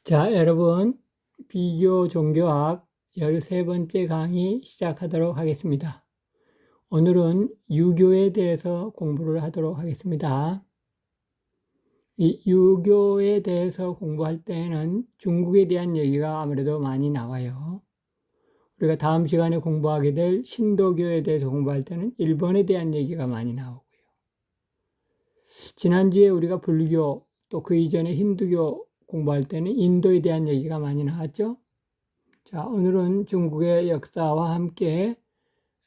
자, 여러분, 비교 종교학 13번째 강의 시작하도록 하겠습니다. 오늘은 유교에 대해서 공부를 하도록 하겠습니다. 이 유교에 대해서 공부할 때는 중국에 대한 얘기가 아무래도 많이 나와요. 우리가 다음 시간에 공부하게 될 신도교에 대해서 공부할 때는 일본에 대한 얘기가 많이 나오고요. 지난주에 우리가 불교 또 그 이전에 힌두교 공부할 때는 인도에 대한 얘기가 많이 나왔죠. 자, 오늘은 중국의 역사와 함께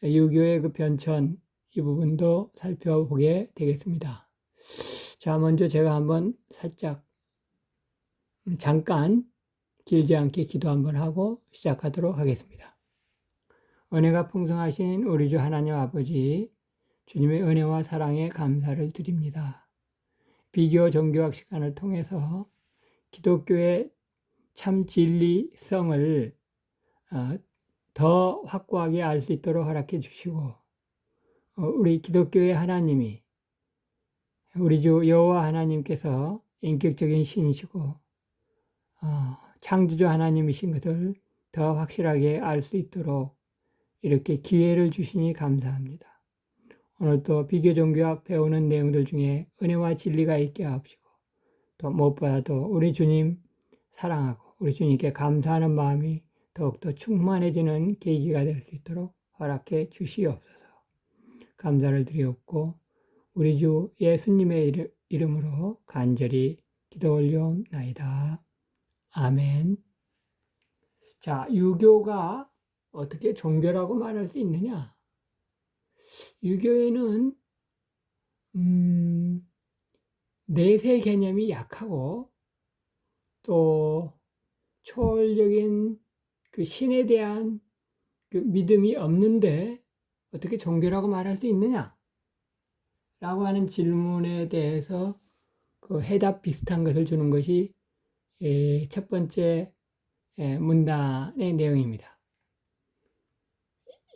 유교의 그 변천 이 부분도 살펴보게 되겠습니다. 자, 먼저 제가 한번 살짝 잠깐 길지 않게 기도 한번 하고 시작하도록 하겠습니다. 은혜가 풍성하신 우리 주 하나님 아버지, 주님의 은혜와 사랑에 감사를 드립니다. 비교 종교학 시간을 통해서 기독교의 참 진리성을 더 확고하게 알 수 있도록 허락해 주시고, 우리 기독교의 하나님이 우리 주 여호와 하나님께서 인격적인 신이시고 창조주 하나님이신 것을 더 확실하게 알 수 있도록 이렇게 기회를 주시니 감사합니다. 오늘도 비교 종교학 배우는 내용들 중에 은혜와 진리가 있게 하옵시고, 또 무엇보다도 우리 주님 사랑하고 우리 주님께 감사하는 마음이 더욱더 충만해지는 계기가 될 수 있도록 허락해 주시옵소서. 감사를 드리옵고 우리 주 예수님의 이름으로 간절히 기도 올려옵나이다. 아멘. 자, 유교가 어떻게 종교라고 말할 수 있느냐? 유교에는 내세 개념이 약하고 또 초월적인 그 신에 대한 그 믿음이 없는데 어떻게 종교라고 말할 수 있느냐? 라고 하는 질문에 대해서 그 해답 비슷한 것을 주는 것이 첫 번째 문단의 내용입니다.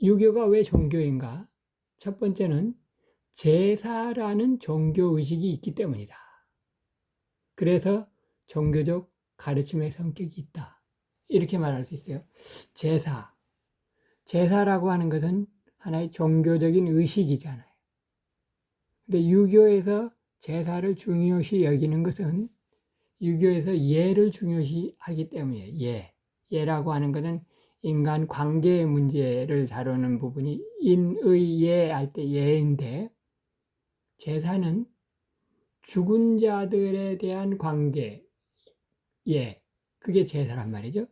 유교가 왜 종교인가? 첫 번째는 제사라는 종교의식이 있기 때문이다. 그래서 종교적 가르침의 성격이 있다. 이렇게 말할 수 있어요. 제사라고 하는 것은 하나의 종교적인 의식이잖아요. 근데 유교에서 제사를 중요시 여기는 것은 유교에서 예를 중요시 하기 때문이에요. 예라고 하는 것은 인간 관계의 문제를 다루는 부분이 인의 할 때 예인데, 제사는 죽은 자들에 대한 관계, 그게 제사란 말이죠.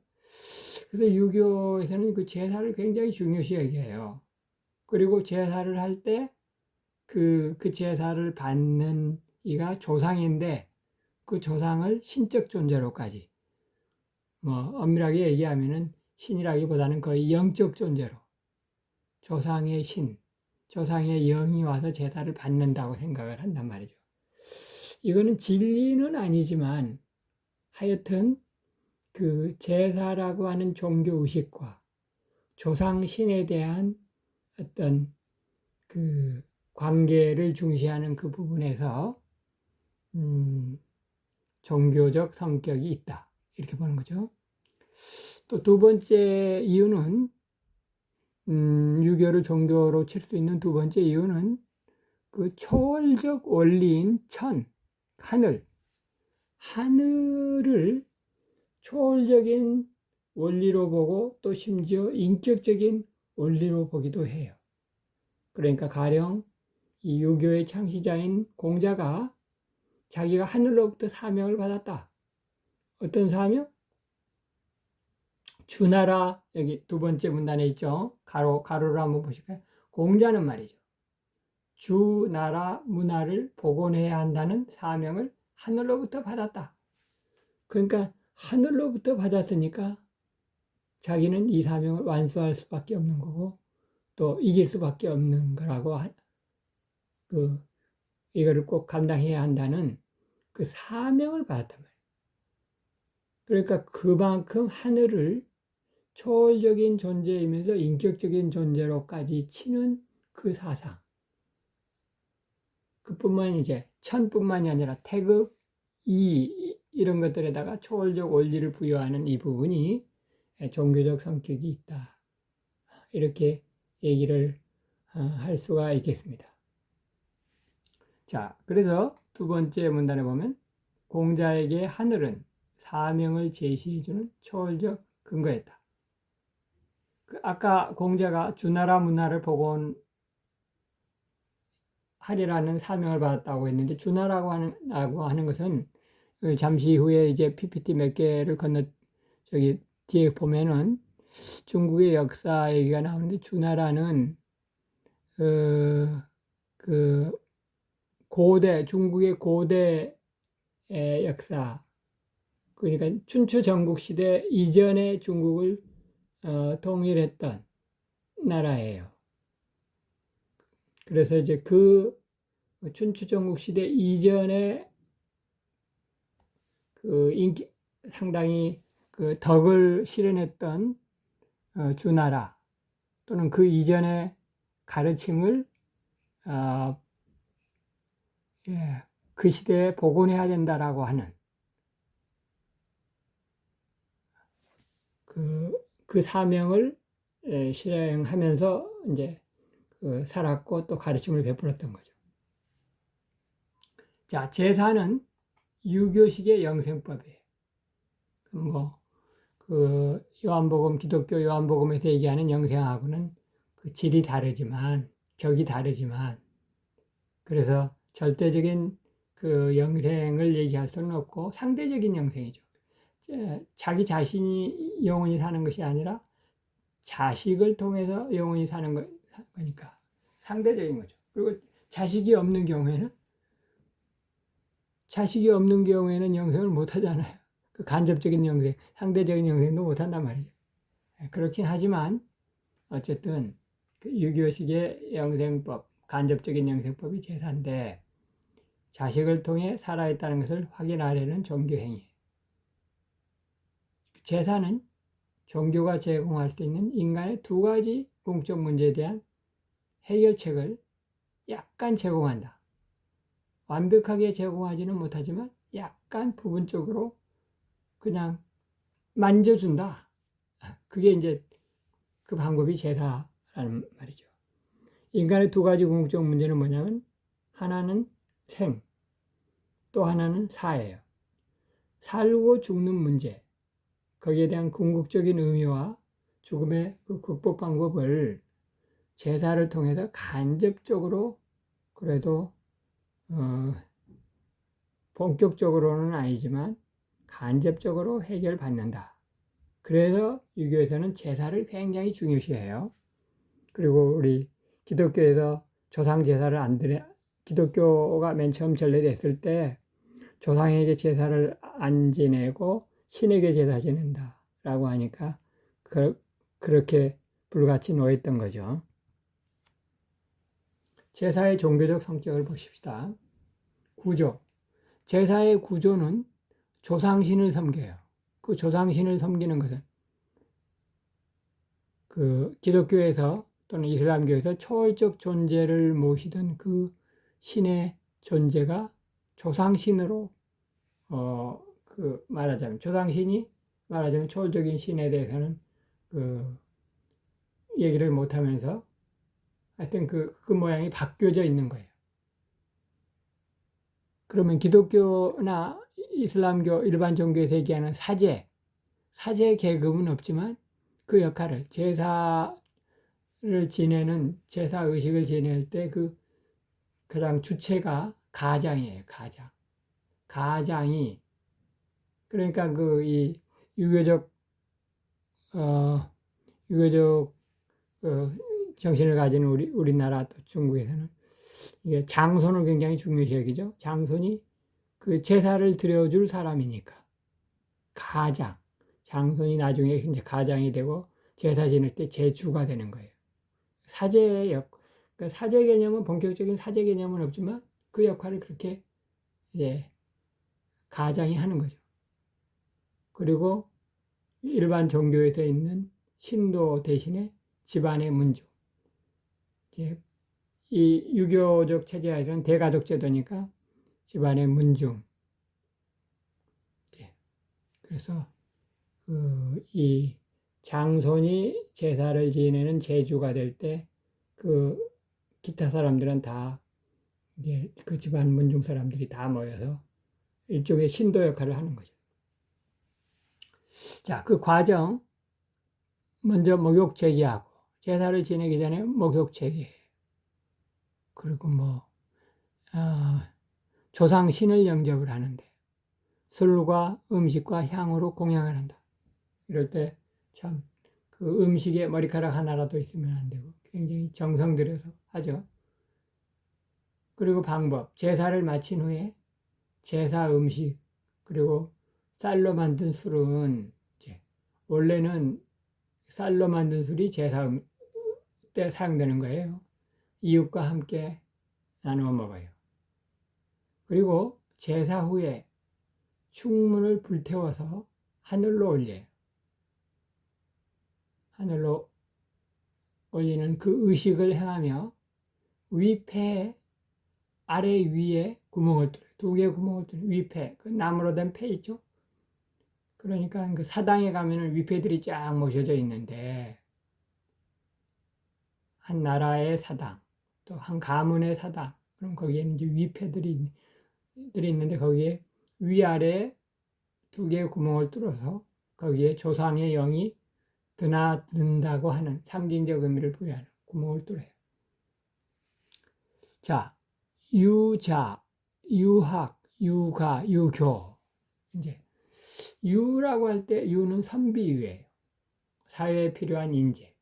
그래서 유교에서는 그 제사를 굉장히 중요시 여겨요. 그리고 제사를 할 때 그 제사를 받는 이가 조상인데 그 조상을 신적 존재로까지, 엄밀하게 얘기하면은 신이라기보다는 거의 영적 존재로 조상의 신, 조상의 영이 와서 제사를 받는다고 생각을 한단 말이죠. 이거는 진리는 아니지만 하여튼 그 제사라고 하는 종교 의식과 조상 신에 대한 어떤 그 관계를 중시하는 그 부분에서 종교적 성격이 있다. 이렇게 보는 거죠. 또 두 번째 이유는 유교를 종교로 칠 수 있는 두 번째 이유는 그 초월적 원리인 하늘을 초월적인 원리로 보고 또 심지어 인격적인 원리로 보기도 해요. 그러니까 가령 이 유교의 창시자인 공자가 자기가 하늘로부터 사명을 받았다. 어떤 사명? 주나라, 여기 두 번째 문단에 있죠. 가로로 한번 보실까요? 공자는 말이죠. 주나라 문화를 복원해야 한다는 사명을 하늘로부터 받았다. 그러니까 하늘로부터 받았으니까 자기는 이 사명을 완수할 수밖에 없는 거고 또 이길 수밖에 없는 거라고 이거를 꼭 감당해야 한다는 그 사명을 받았단 말이에요. 그러니까 그만큼 하늘을 초월적인 존재이면서 인격적인 존재로까지 치는 그 사상. 그뿐만 이제 천뿐만이 아니라 태극, 이런 것들에다가 초월적 원리를 부여하는 이 부분이 종교적 성격이 있다. 이렇게 얘기를 할 수가 있겠습니다. 자, 그래서 두 번째 문단에 보면 공자에게 하늘은 사명을 제시해주는 초월적 근거였다. 아까 공자가 주나라 문화를 복원하리라는 사명을 받았다고 했는데, 주나라고 하는 것은 잠시 후에 이제 PPT 몇 개를 뒤에 보면은 중국의 역사 얘기가 나오는데, 주나라는 그 중국의 고대 역사, 그러니까 춘추 전국 시대 이전의 중국을 통일했던 나라예요. 그래서 이제 그 춘추 전국 시대 이전에 그 상당히 그 덕을 실현했던 주나라 또는 그 이전의 가르침을 그 시대에 복원해야 된다라고 하는 그 사명을 실행하면서 이제 살았고 또 가르침을 베풀었던 거죠. 자, 제사는 유교식의 영생법이에요. 기독교 요한복음에서 얘기하는 영생하고는 그 질이 다르지만, 격이 다르지만, 그래서 절대적인 그 영생을 얘기할 수는 없고 상대적인 영생이죠. 자기 자신이 영원히 사는 것이 아니라 자식을 통해서 영원히 사는 거니까 상대적인 거죠. 그리고 자식이 없는 경우에는 영생을 못 하잖아요. 그 간접적인 영생, 상대적인 영생도 못 한단 말이죠. 그렇긴 하지만 어쨌든 그 유교식의 영생법, 간접적인 영생법이 제사인데, 자식을 통해 살아있다는 것을 확인하려는 종교행위. 제사는 종교가 제공할 수 있는 인간의 두 가지 공적 문제에 대한 해결책을 약간 제공한다. 완벽하게 제공하지는 못하지만 약간 부분적으로 그냥 만져준다. 그게 이제 그 방법이 제사라는 말이죠. 인간의 두 가지 궁극적 문제는 뭐냐면, 하나는 생, 또 하나는 사예요. 살고 죽는 문제, 거기에 대한 궁극적인 의미와 죽음의 그 극복 방법을 제사를 통해서 간접적으로, 그래도 본격적으로는 아니지만 간접적으로 해결받는다. 그래서 유교에서는 제사를 굉장히 중요시해요. 그리고 우리 기독교에서 조상 제사를 기독교가 맨 처음 전래됐을 때 조상에게 제사를 안 지내고 신에게 제사 지낸다라고 하니까 그렇게 불같이 놓였던 거죠. 제사의 종교적 성격을 보십시다. 구조. 제사의 구조는 조상신을 섬겨요. 그 조상신을 섬기는 것은 그 기독교에서 또는 이슬람교에서 초월적 존재를 모시던 그 신의 존재가 조상신으로 조상신이 말하자면 초월적인 신에 대해서는 그 얘기를 못하면서 하여튼 그 모양이 바뀌어져 있는 거예요. 그러면 기독교나 이슬람교 일반 종교에서 얘기하는 사제 계급은 없지만 그 역할을 제사 의식을 지낼 때 그 가장 주체가 가장이에요. 가장이 그러니까 이 유교적 정신을 가진 우리나라 또 중국에서는 이게 장손을 굉장히 중요시 여기죠. 장손이 그 제사를 드려줄 사람이니까 장손이 나중에 이제 가장이 되고 제사 지낼 때 제주가 되는 거예요. 그러니까 사제 개념은 본격적인 사제 개념은 없지만 그 역할을 그렇게 가장이 하는 거죠. 그리고 일반 종교에서 있는 신도 대신에 집안의 문주. 이 유교적 체제에서는 대가족 제도니까 집안의 문중. 그래서 이 장손이 제사를 지내는 제주가 될 때 기타 사람들은 다 이제 그 집안 문중 사람들이 다 모여서 일종의 신도 역할을 하는 거죠. 자, 그 과정 먼저 목욕 제기하고 제사를 지내기 전에 목욕 제기. 그리고 조상 신을 영접을 하는데 술과 음식과 향으로 공양을 한다. 이럴 때 참 그 음식에 머리카락 하나라도 있으면 안 되고 굉장히 정성 들여서 하죠. 그리고 방법, 제사를 마친 후에 제사 음식 그리고 쌀로 만든 술은 원래는 쌀로 만든 술이 제사 때 사용되는 거예요. 이웃과 함께 나누어 먹어요. 그리고 제사 후에 충문을 불태워서 하늘로 올려요. 하늘로 올리는 그 의식을 행하며 위패 아래 위에 구멍을 뚫어요. 두 개의 구멍을 뚫어요. 위패, 그 나무로 된 패 있죠? 그러니까 그 사당에 가면은 위패들이 쫙 모셔져 있는데 한 나라의 사당, 또 한 가문의 사당, 그럼 거기에는 이제 위패들이 있는데 거기에 위아래 두 개의 구멍을 뚫어서 거기에 조상의 영이 드나든다고 하는 상징적 의미를 부여하는 구멍을 뚫어요. 자, 유자, 유학, 유가, 유교. 이제 유라고 할 때 유는 선비유예요. 사회에 필요한 인재.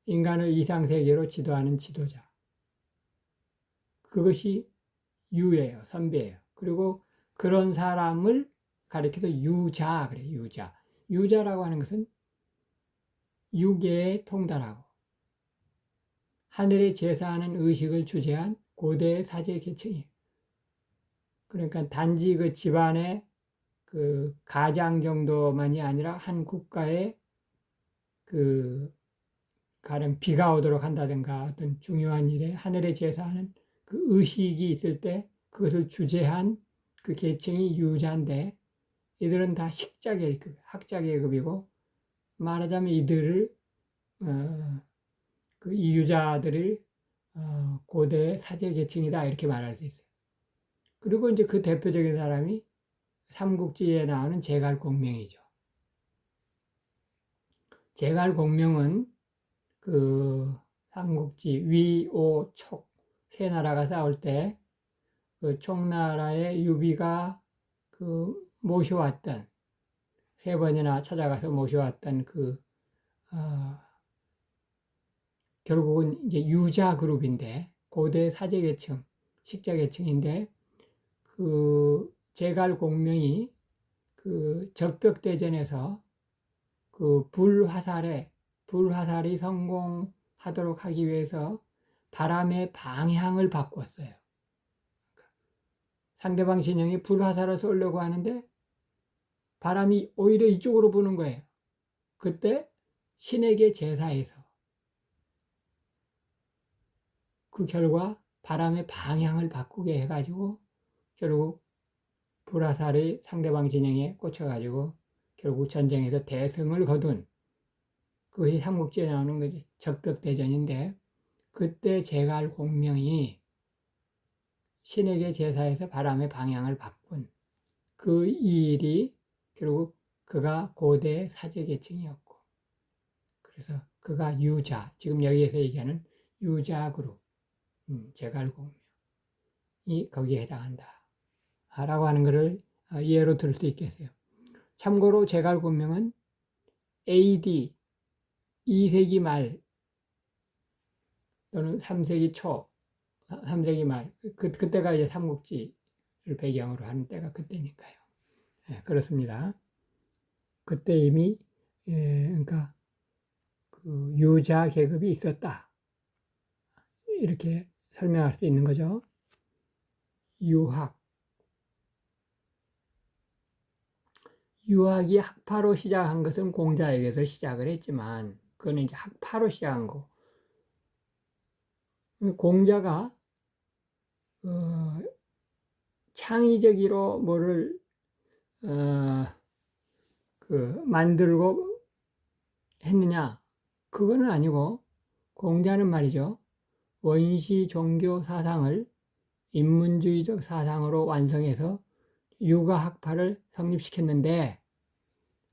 인간을 이상세계로 지도하는 지도자. 그것이 유예요. 선비예요. 그리고 그런 사람을 가리켜서 유자 그래요. 유자. 유자라고 하는 것은 유계에 통달하고 하늘에 제사하는 의식을 주재한 고대 사제 계층이에요. 그러니까 단지 그 집안의 그 가장 정도만이 아니라 한 국가의 가령 비가 오도록 한다든가 어떤 중요한 일에 하늘에 제사하는 그 의식이 있을 때 그것을 주재한 그 계층이 유자인데 이들은 다 식자 계급, 학자 계급이고 말하자면 이들을 이 유자들을 고대 사제 계층이다 이렇게 말할 수 있어요. 그리고 이제 그 대표적인 사람이 삼국지에 나오는 제갈공명이죠. 제갈공명은 삼국지 위, 오, 촉 세 나라가 싸울 때 그 촉나라의 유비가 모셔왔던 세 번이나 찾아가서 모셔왔던 결국은 이제 유자 그룹인데 고대 사제 계층, 식자 계층인데 제갈공명이 적벽대전에서 불화살이 성공하도록 하기 위해서 바람의 방향을 바꿨어요. 상대방 진영이 불화살을 쏘려고 하는데 바람이 오히려 이쪽으로 부는 거예요. 그때 신에게 제사해서 그 결과 바람의 방향을 바꾸게 해가지고 결국 불화살이 상대방 진영에 꽂혀가지고 결국 전쟁에서 대승을 거둔 그것이 삼국지에 나오는 거지. 적벽대전인데 그때 제갈공명이 신에게 제사해서 바람의 방향을 바꾼 그 일이 결국 그가 고대 사제계층이었고 그래서 그가 유자, 지금 여기에서 얘기하는 유자 그룹, 제갈공명이 거기에 해당한다 라고 하는 것을 예로 들 수 있겠어요. 참고로 제갈공명은 AD 2세기 말 또는 3세기 초, 3세기 말 그때가 이제 삼국지를 배경으로 하는 때가 그때니까요. 네, 그렇습니다. 그때 이미 그러니까 유자 계급이 있었다 이렇게 설명할 수 있는 거죠. 유학이 학파로 시작한 것은 공자에게서 시작을 했지만 그거는 이제 학파로 시작한 거. 공자가 창의적으로 뭐를 만들고 했느냐? 그거는 아니고, 공자는 말이죠. 원시 종교 사상을 인문주의적 사상으로 완성해서 육아학파를 성립시켰는데,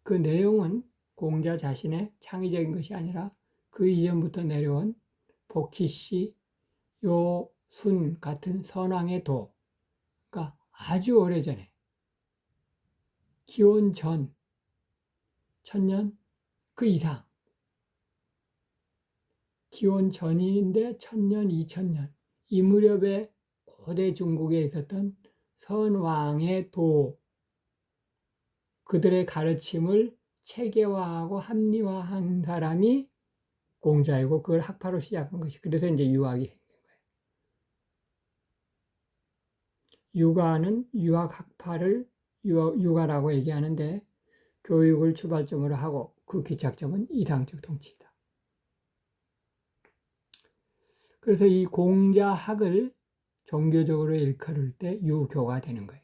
그 내용은 공자 자신의 창의적인 것이 아니라 그 이전부터 내려온 복희씨, 요순 같은 선왕의 도가 아주 오래전에 기원 전 1000년 그 이상, 기원 전인데 1000년, 2000년 이 무렵에 고대 중국에 있었던 선왕의 도, 그들의 가르침을 체계화하고 합리화한 사람이 공자이고, 그걸 학파로 시작한 것이, 그래서 이제 유학이 생긴 거예요. 유가는 유학학파를 유가라고 얘기하는데, 교육을 출발점으로 하고 그 기착점은 이상적 통치이다. 그래서 이 공자학을 종교적으로 일컬을 때 유교가 되는 거예요.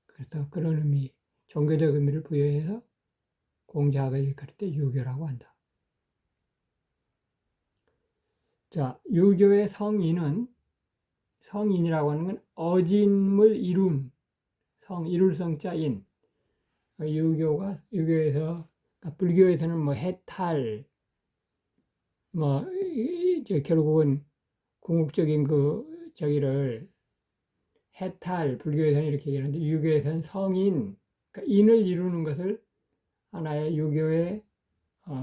그래서 그런 의미, 종교적 의미를 부여해서 공자학을 일컬을 때 유교라고 한다. 자, 유교의 성인이라고 하는 건 어진을 이룬, 이룰 성자인. 유교에서, 불교에서는 뭐 해탈, 결국은 궁극적인 해탈, 불교에서는 이렇게 얘기하는데, 유교에서는 성인, 그러니까 인을 이루는 것을 하나의 유교의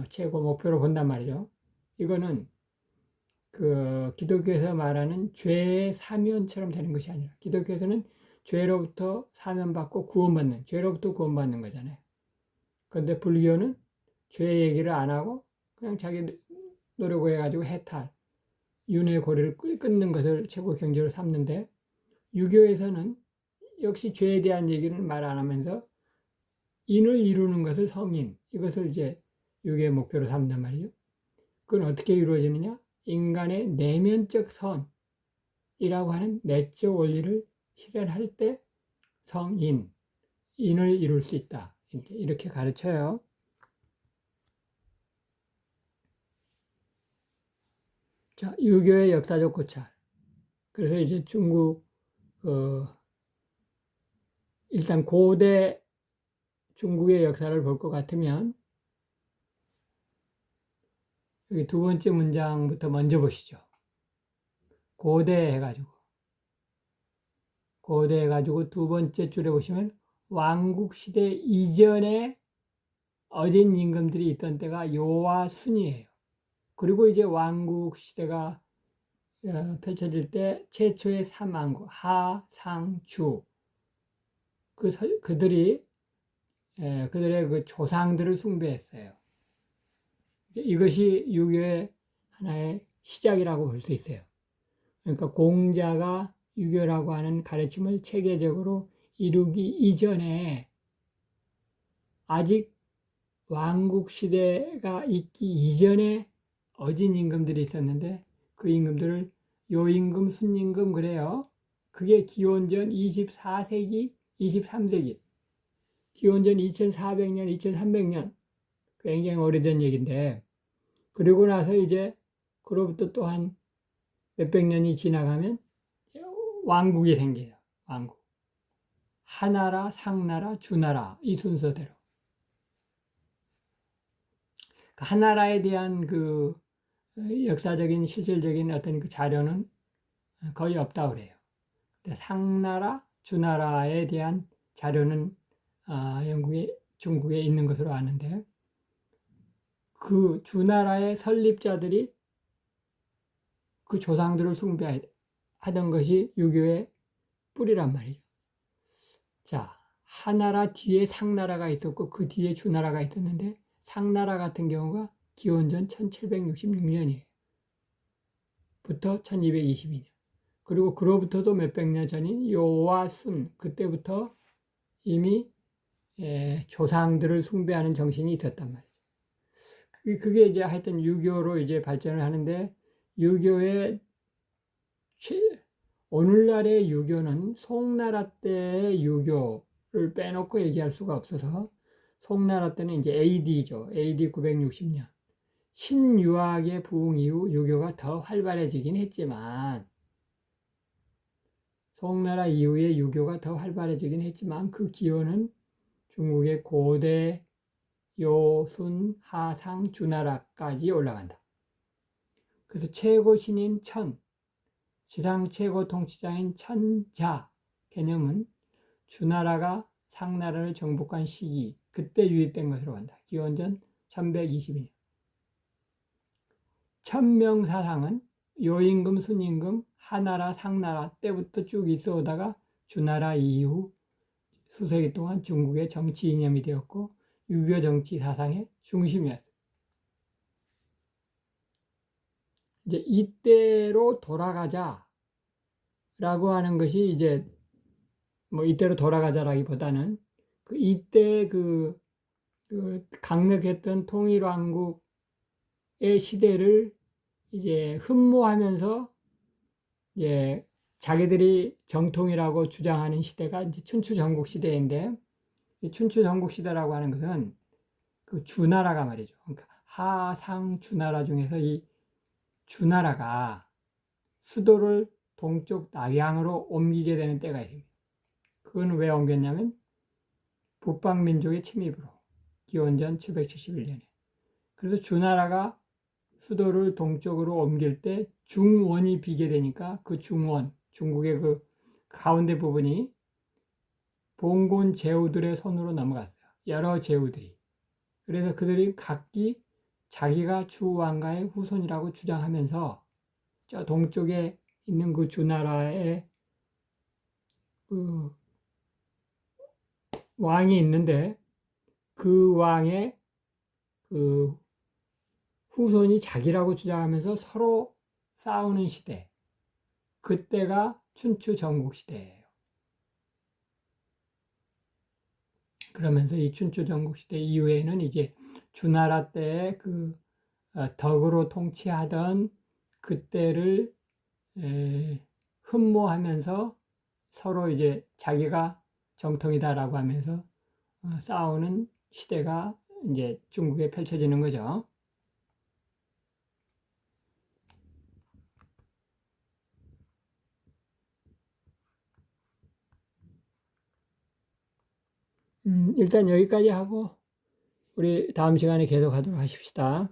최고 목표로 본단 말이죠. 이거는 기독교에서 말하는 죄의 사면처럼 되는 것이 아니라, 기독교에서는 죄로부터 사면받고 죄로부터 구원받는 거잖아요. 그런데 불교는 죄 얘기를 안 하고 그냥 자기 노력을 해가지고 해탈, 윤회 고리를 끊는 것을 최고 경지로 삼는데, 유교에서는 역시 죄에 대한 얘기는 말 안 하면서 인을 이루는 것을 성인, 이것을 이제 유교의 목표로 삼는단 말이죠. 그건 어떻게 이루어지느냐? 인간의 내면적 선이라고 하는 내적 원리를 실현할 때 인을 이룰 수 있다. 이렇게 가르쳐요. 자, 유교의 역사적 고찰. 그래서 이제 중국, 일단 고대 중국의 역사를 볼 것 같으면, 여기 두 번째 문장부터 먼저 보시죠. 고대 해가지고 두 번째 줄에 보시면 왕국시대 이전에 어진 임금들이 있던 때가 요와 순이에요. 그리고 이제 왕국시대가 펼쳐질 때 최초의 3왕국, 하, 상, 주, 그들의 그 조상들을 숭배했어요. 이것이 유교의 하나의 시작이라고 볼 수 있어요. 그러니까 공자가 유교라고 하는 가르침을 체계적으로 이루기 이전에, 아직 왕국 시대가 있기 이전에 어진 임금들이 있었는데, 그 임금들을 요임금, 순임금 그래요. 그게 기원전 24세기, 23세기, 기원전 2400년, 2300년, 굉장히 오래된 얘기인데, 그리고 나서 이제 그로부터 또 한 몇백 년이 지나가면 왕국이 생겨요. 왕국. 하나라, 상나라, 주나라, 이 순서대로. 하나라에 대한 역사적인 실질적인 어떤 그 자료는 거의 없다 그래요. 상나라, 주나라에 대한 자료는 중국에 있는 것으로 아는데, 그 주나라의 설립자들이 그 조상들을 숭배하던 것이 유교의 뿌리란 말이죠. 자, 하나라 뒤에 상나라가 있었고 그 뒤에 주나라가 있었는데, 상나라 같은 경우가 기원전 1766년이에요. 부터 1222년. 그리고 그로부터도 몇백 년 전인 요와 순, 그때부터 이미 조상들을 숭배하는 정신이 있었단 말이죠. 그게 이제 하여튼 유교로 이제 발전을 하는데, 유교의 오늘날의 유교는 송나라 때의 유교를 빼놓고 얘기할 수가 없어서, 송나라 때는 이제 AD죠. AD 960년. 신유학의 부흥 이후 유교가 더 활발해지긴 했지만, 송나라 이후에 유교가 더 활발해지긴 했지만, 그 기원은 중국의 고대, 요, 순, 하, 상, 주나라까지 올라간다. 그래서 최고 신인 천, 지상 최고 통치자인 천자 개념은 주나라가 상나라를 정복한 시기, 그때 유입된 것으로 본다. 기원전 1122년. 천명사상은 요임금, 순임금, 하나라, 상나라 때부터 쭉 있어 오다가 주나라 이후 수세기 동안 중국의 정치 이념이 되었고 유교 정치 사상의 중심이었다. 이제 이때로 돌아가자라고 하는 것이 이제 뭐 이때로 돌아가자라기보다는 그 이때 그 강력했던 통일왕국의 시대를 이제 흠모하면서 이제 자기들이 정통이라고 주장하는 시대가 이제 춘추 전국 시대인데, 이 춘추 전국 시대라고 하는 것은 그 주나라가 말이죠. 그러니까 하상 주나라 중에서 이 주나라가 수도를 동쪽 낙양으로 옮기게 되는 때가 있습니다. 그건 왜 옮겼냐면 북방민족의 침입으로 기원전 771년에. 그래서 주나라가 수도를 동쪽으로 옮길 때 중원이 비게 되니까 그 중원, 중국의 그 가운데 부분이 봉건 제후들의 손으로 넘어갔어요. 여러 제후들이. 그래서 그들이 각기 자기가 주왕가의 후손이라고 주장하면서 저 동쪽에 있는 그 주나라의 그 왕이 있는데 그 왕의 그 후손이 자기라고 주장하면서 서로 싸우는 시대. 그때가 춘추 전국 시대예요. 그러면서 이 춘추 전국 시대 이후에는 이제 주나라 때의 그 덕으로 통치하던 그때를 흠모하면서 서로 이제 자기가 정통이다라고 하면서 싸우는 시대가 이제 중국에 펼쳐지는 거죠. 일단 여기까지 하고 우리 다음 시간에 계속 하도록 하십시다.